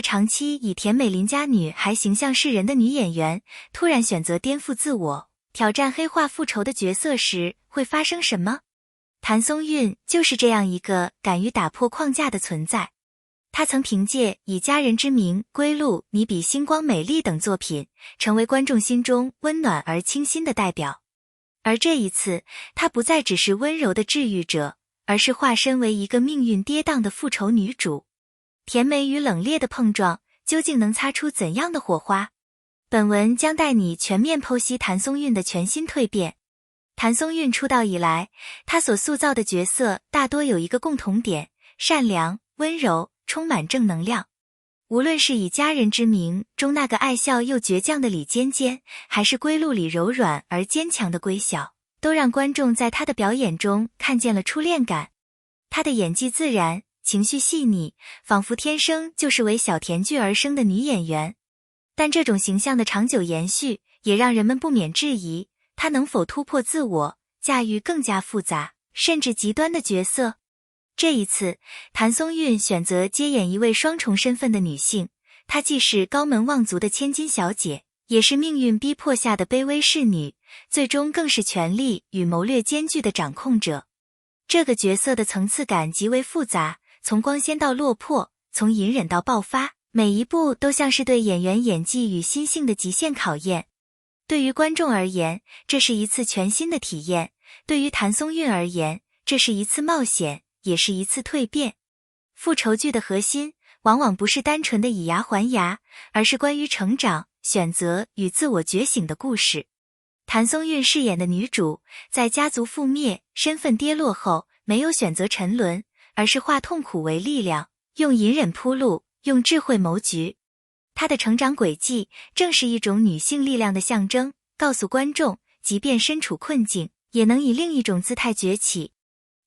长期以甜美邻家女孩形象示人的女演员，突然选择颠覆自我，挑战黑化复仇的角色时，会发生什么？谭松韵就是这样一个敢于打破框架的存在。她曾凭借以家人之名、归路、你比星光美丽等作品，成为观众心中温暖而清新的代表。而这一次，她不再只是温柔的治愈者，而是化身为一个命运跌宕的复仇女主。甜美与冷冽的碰撞，究竟能擦出怎样的火花？本文将带你全面剖析谭松韵的全新蜕变。谭松韵出道以来，她所塑造的角色大多有一个共同点：善良、温柔，充满正能量。无论是以家人之名中那个爱笑又倔强的李尖尖，还是归路里柔软而坚强的归晓，都让观众在她的表演中看见了初恋感。她的演技自然，情绪细腻，仿佛天生就是为小甜剧而生的女演员。但这种形象的长久延续，也让人们不免质疑，她能否突破自我，驾驭更加复杂，甚至极端的角色。这一次，谭松韵选择接演一位双重身份的女性，她既是高门望族的千金小姐，也是命运逼迫下的卑微侍女，最终更是权力与谋略兼具的掌控者。这个角色的层次感极为复杂，从光鲜到落魄，从隐忍到爆发，每一步都像是对演员演技与心性的极限考验。对于观众而言，这是一次全新的体验；对于谭松韵而言，这是一次冒险，也是一次蜕变。复仇剧的核心往往不是单纯的以牙还牙，而是关于成长、选择与自我觉醒的故事。谭松韵饰演的女主，在家族覆灭、身份跌落后，没有选择沉沦，而是化痛苦为力量，用隐忍铺路，用智慧谋局。她的成长轨迹正是一种女性力量的象征，告诉观众，即便身处困境，也能以另一种姿态崛起。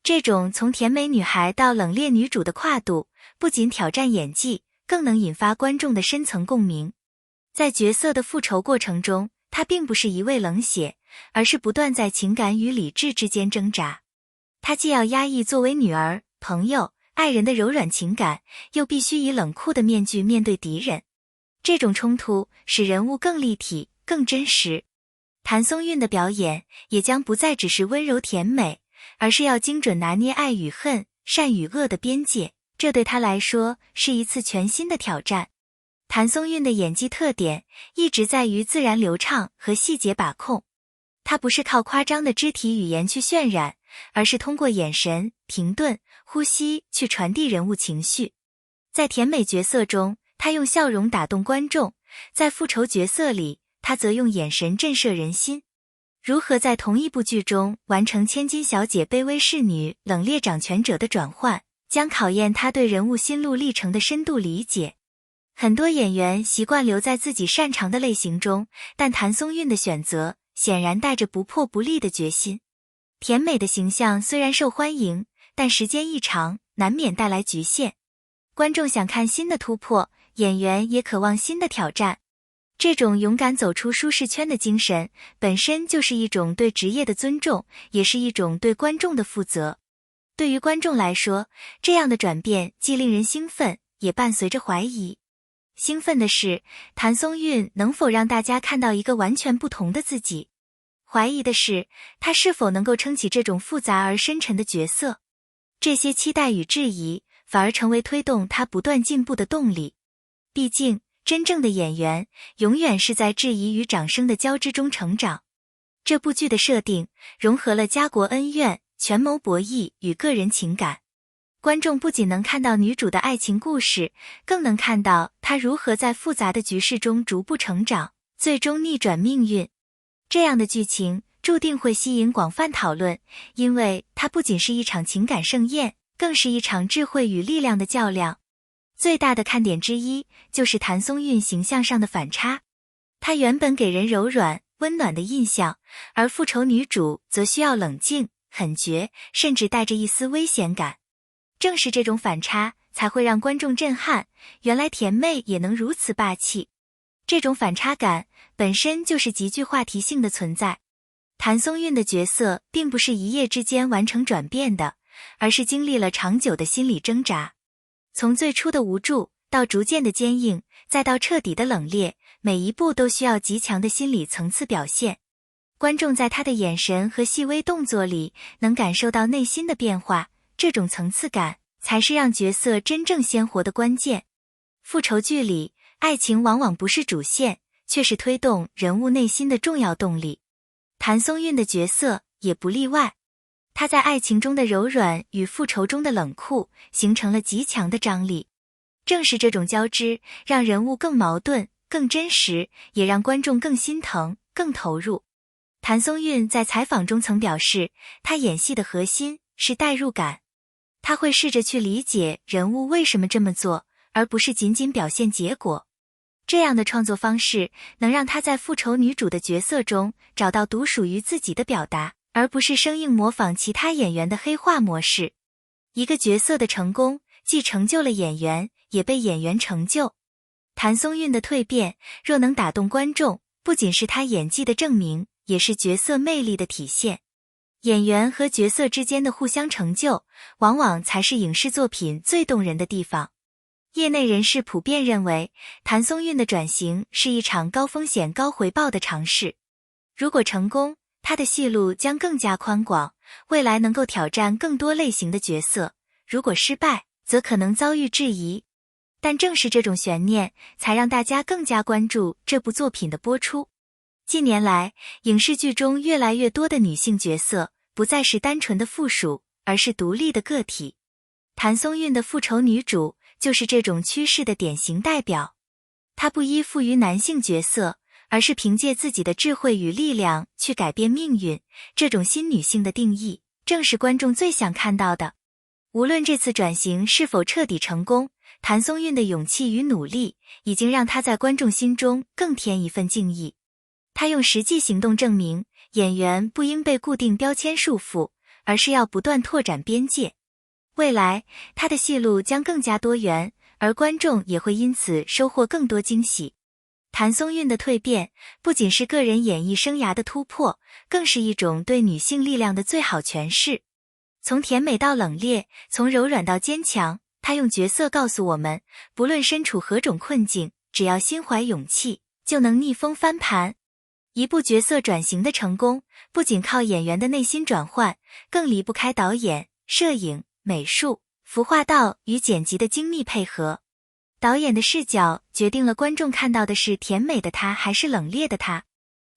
这种从甜美女孩到冷冽女主的跨度，不仅挑战演技，更能引发观众的深层共鸣。在角色的复仇过程中，她并不是一味冷血，而是不断在情感与理智之间挣扎。她既要压抑作为女儿、朋友、爱人的柔软情感，又必须以冷酷的面具面对敌人。这种冲突使人物更立体、更真实。谭松韵的表演也将不再只是温柔甜美，而是要精准拿捏爱与恨、善与恶的边界，这对她来说是一次全新的挑战。谭松韵的演技特点一直在于自然流畅和细节把控，她不是靠夸张的肢体语言去渲染，而是通过眼神、停顿、呼吸去传递人物情绪。在甜美角色中，她用笑容打动观众；在复仇角色里，她则用眼神震慑人心。如何在同一部剧中完成千金小姐卑微侍女、冷冽掌权者的转换，将考验她对人物心路历程的深度理解。很多演员习惯留在自己擅长的类型中，但谭松韵的选择显然带着不破不立的决心。甜美的形象虽然受欢迎，但时间一长，难免带来局限。观众想看新的突破，演员也渴望新的挑战。这种勇敢走出舒适圈的精神，本身就是一种对职业的尊重，也是一种对观众的负责。对于观众来说，这样的转变既令人兴奋，也伴随着怀疑。兴奋的是，谭松韵能否让大家看到一个完全不同的自己？怀疑的是，她是否能够撑起这种复杂而深沉的角色？这些期待与质疑，反而成为推动她不断进步的动力。毕竟，真正的演员永远是在质疑与掌声的交织中成长。这部剧的设定融合了家国恩怨、权谋博弈与个人情感。观众不仅能看到女主的爱情故事，更能看到她如何在复杂的局势中逐步成长，最终逆转命运。这样的剧情注定会吸引广泛讨论，因为它不仅是一场情感盛宴，更是一场智慧与力量的较量。最大的看点之一就是谭松韵形象上的反差。她原本给人柔软、温暖的印象，而复仇女主则需要冷静、狠绝，甚至带着一丝危险感。正是这种反差，才会让观众震撼，原来甜妹也能如此霸气。这种反差感本身就是极具话题性的存在。谭松韵的角色并不是一夜之间完成转变的，而是经历了长久的心理挣扎。从最初的无助到逐渐的坚硬，再到彻底的冷冽，每一步都需要极强的心理层次表现。观众在他的眼神和细微动作里能感受到内心的变化，这种层次感才是让角色真正鲜活的关键。复仇剧里，爱情往往不是主线，却是推动人物内心的重要动力。谭松韵的角色也不例外，她在爱情中的柔软与复仇中的冷酷形成了极强的张力。正是这种交织，让人物更矛盾、更真实，也让观众更心疼、更投入。谭松韵在采访中曾表示，她演戏的核心是代入感，她会试着去理解人物为什么这么做，而不是仅仅表现结果。这样的创作方式能让她在复仇女主的角色中找到独属于自己的表达，而不是生硬模仿其他演员的黑化模式。一个角色的成功，既成就了演员，也被演员成就。谭松韵的蜕变，若能打动观众，不仅是她演技的证明，也是角色魅力的体现。演员和角色之间的互相成就，往往才是影视作品最动人的地方。业内人士普遍认为，谭松韵的转型是一场高风险高回报的尝试。如果成功，她的戏路将更加宽广，未来能够挑战更多类型的角色；如果失败，则可能遭遇质疑。但正是这种悬念，才让大家更加关注这部作品的播出。近年来，影视剧中越来越多的女性角色不再是单纯的附属，而是独立的个体。谭松韵的复仇女主就是这种趋势的典型代表。她不依附于男性角色，而是凭借自己的智慧与力量去改变命运。这种新女性的定义，正是观众最想看到的。无论这次转型是否彻底成功，谭松韵的勇气与努力已经让她在观众心中更添一份敬意。她用实际行动证明，演员不应被固定标签束缚，而是要不断拓展边界。未来，她的戏路将更加多元，而观众也会因此收获更多惊喜。谭松韵的蜕变，不仅是个人演艺生涯的突破，更是一种对女性力量的最好诠释。从甜美到冷冽，从柔软到坚强，她用角色告诉我们，不论身处何种困境，只要心怀勇气，就能逆风翻盘。一部角色转型的成功，不仅靠演员的内心转换，更离不开导演、摄影、美术、服化道与剪辑的精密配合。导演的视角决定了观众看到的是甜美的她还是冷冽的她。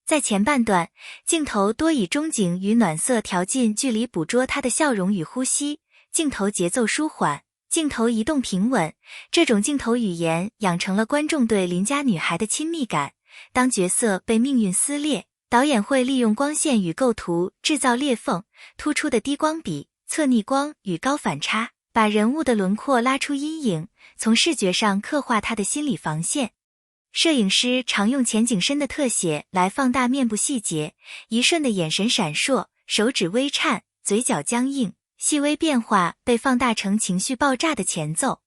在前半段，镜头多以中景与暖色调近距离捕捉她的笑容与呼吸，镜头节奏舒缓，镜头移动平稳，这种镜头语言养成了观众对邻家女孩的亲密感。当角色被命运撕裂，导演会利用光线与构图制造裂缝，突出的低光比、侧逆光与高反差，把人物的轮廓拉出阴影，从视觉上刻画他的心理防线。摄影师常用前景深的特写来放大面部细节，一瞬的眼神闪烁，手指微颤，嘴角僵硬，细微变化被放大成情绪爆炸的前奏。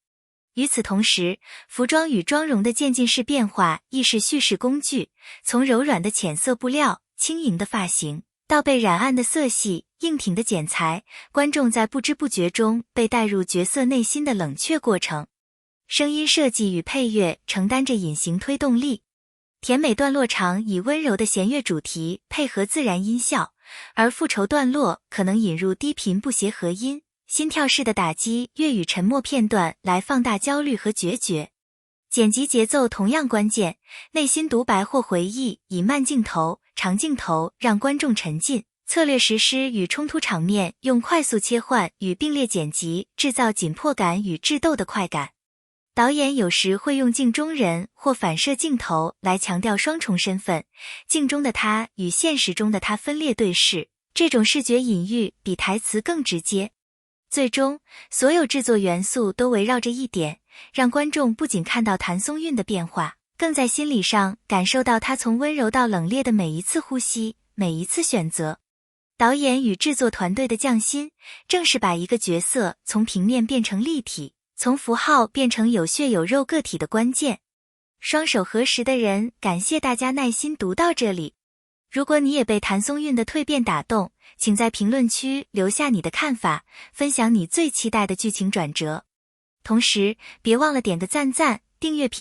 与此同时，服装与妆容的渐进式变化亦是叙事工具，从柔软的浅色布料、轻盈的发型，到被染暗的色系、硬挺的剪裁，观众在不知不觉中被带入角色内心的冷却过程。声音设计与配乐承担着隐形推动力，甜美段落常以温柔的弦乐主题配合自然音效，而复仇段落可能引入低频不协和音、心跳式的打击乐与沉默片段来放大焦虑和决绝。剪辑节奏同样关键，内心独白或回忆以慢镜头、长镜头让观众沉浸，策略实施与冲突场面用快速切换与并列剪辑制造紧迫感与智斗的快感。导演有时会用镜中人或反射镜头来强调双重身份，镜中的他与现实中的他分列对视，这种视觉隐喻比台词更直接。最终，所有制作元素都围绕着一点，让观众不仅看到谭松韵的变化，更在心理上感受到她从温柔到冷冽的每一次呼吸，每一次选择。导演与制作团队的匠心，正是把一个角色从平面变成立体，从符号变成有血有肉个体的关键。双手合十的人，感谢大家耐心读到这里。如果你也被谭松韵的蜕变打动，请在评论区留下你的看法，分享你最期待的剧情转折。同时别忘了点个赞，订阅评